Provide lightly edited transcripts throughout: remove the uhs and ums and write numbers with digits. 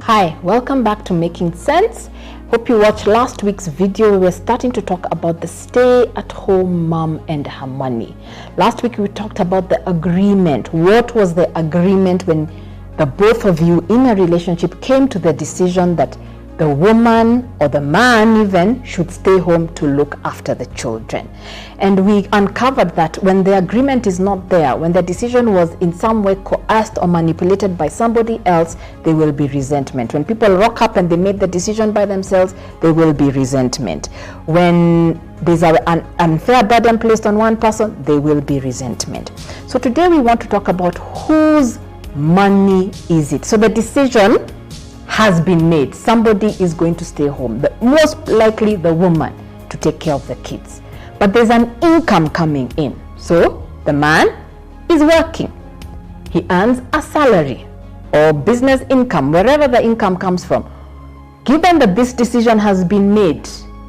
Hi, welcome back to Making Sense. Hope you watched last week's video. We were starting to talk about the stay-at-home mom and her money. Last week we talked about the agreement. What was the agreement when the both of you in a relationship came to the decision that the woman or the man even should stay home to look after the children? And we uncovered that when the agreement is not there, when the decision was in some way coerced or manipulated by somebody else, there will be resentment. When people rock up and they made the decision by themselves, there will be resentment. When there's an unfair burden placed on one person, there will be resentment. So today we want to talk about whose money is it. So the decision has been made. Somebody is going to stay home, most likely the woman, to take care of the kids. But there's an income coming in. So the man is working. He earns a salary or business income, wherever the income comes from. Given that this decision has been made,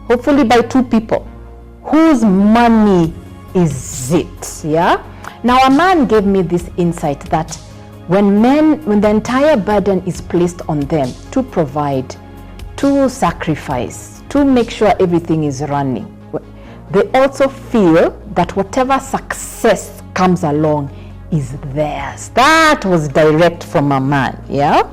hopefully by two people, whose money is it? Yeah. Now a man gave me this insight that when the entire burden is placed on them to provide, to sacrifice, to make sure everything is running, they also feel that whatever success comes along is theirs. That was direct from a man, yeah?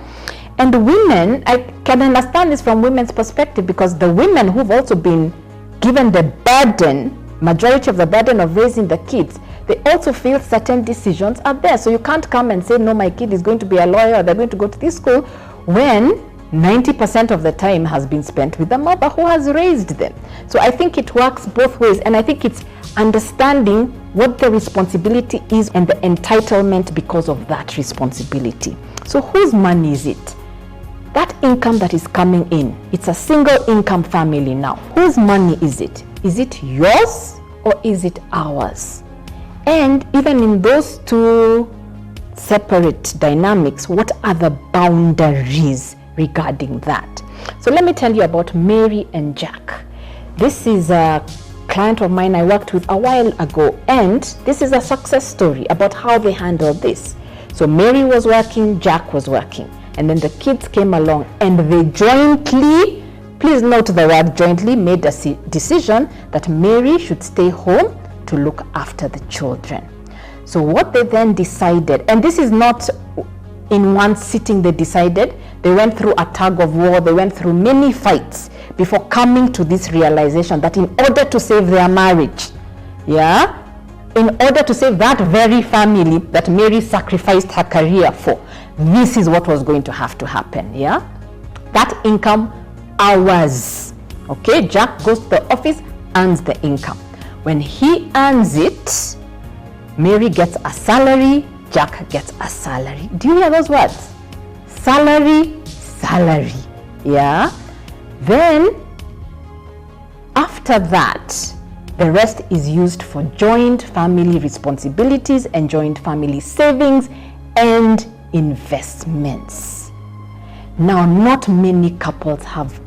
And women, I can understand this from women's perspective, because the women who've also been given the burden, majority of the burden of raising the kids, they also feel certain decisions are there. So you can't come and say, no, my kid is going to be a lawyer or they're going to go to this school, when 90% of the time has been spent with the mother who has raised them. So I think it works both ways, and I think it's understanding what the responsibility is and the entitlement because of that responsibility. So whose money is it? That income that is coming in, it's a single income family now. Whose money is it? Is it yours or is it ours? And even in those two separate dynamics, what are the boundaries regarding that? So let me tell you about Mary and Jack. This is a client of mine I worked with a while ago, and this is a success story about how they handled this. So Mary was working, Jack was working, and then the kids came along and they jointly, please note the word jointly, made a decision that Mary should stay home to look after the children. So what they then decided, and this is not in one sitting they decided, they went through a tug of war, they went through many fights before coming to this realization that in order to save their marriage, yeah, in order to save that very family that Mary sacrificed her career for, this is what was going to have to happen, yeah. That income, ours. Okay, Jack goes to the office, earns the income. When he earns it, Mary gets a salary, Jack gets a salary. Do you hear those words? Salary, salary. Yeah? Then, after that, the rest is used for joint family responsibilities and joint family savings and investments. Now, not many couples have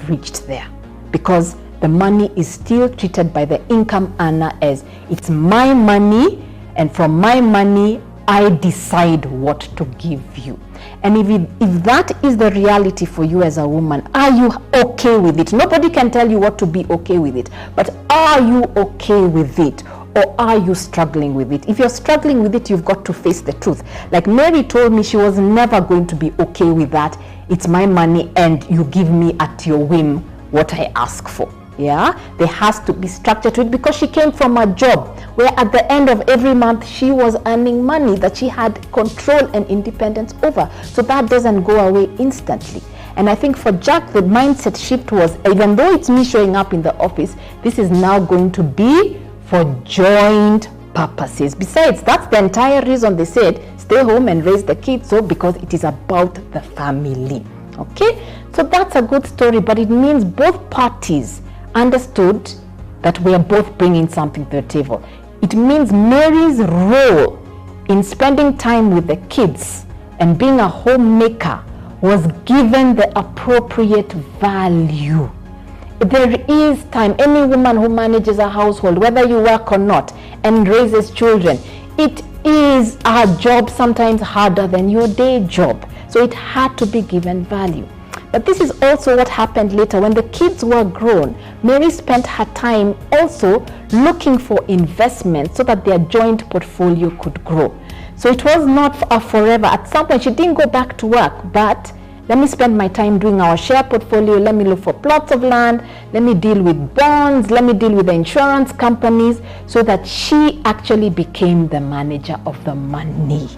reached there, because the money is still treated by the income earner as it's my money, and from my money I decide what to give you. And if that is the reality for you as a woman, are you okay with it? Nobody can tell you what to be okay with it, but are you okay with it, or are you struggling with it? If you're struggling with it, you've got to face the truth. Like Mary told me, she was never going to be okay with that. It's my money and you give me at your whim what I ask for. Yeah, there has to be structure to it, because she came from a job where at the end of every month she was earning money that she had control and independence over. So that doesn't go away instantly. And I think for Jack, the mindset shift was, even though it's me showing up in the office, this is now going to be for joint purposes. Besides, that's the entire reason they said stay home and raise the kids, so because it is about the family. Okay, so that's a good story, but it means both parties understood that we are both bringing something to the table. It means Mary's role in spending time with the kids and being a homemaker was given the appropriate value. There is time. Any woman who manages a household, whether you work or not, and raises children, it is a job sometimes harder than your day job. So it had to be given value. But this is also what happened later. When the kids were grown, Mary spent her time also looking for investment so that their joint portfolio could grow. So it was not forever. At some point, she didn't go back to work, but let me spend my time doing our share portfolio. Let me look for plots of land. Let me deal with bonds. Let me deal with the insurance companies, so that she actually became the manager of the money.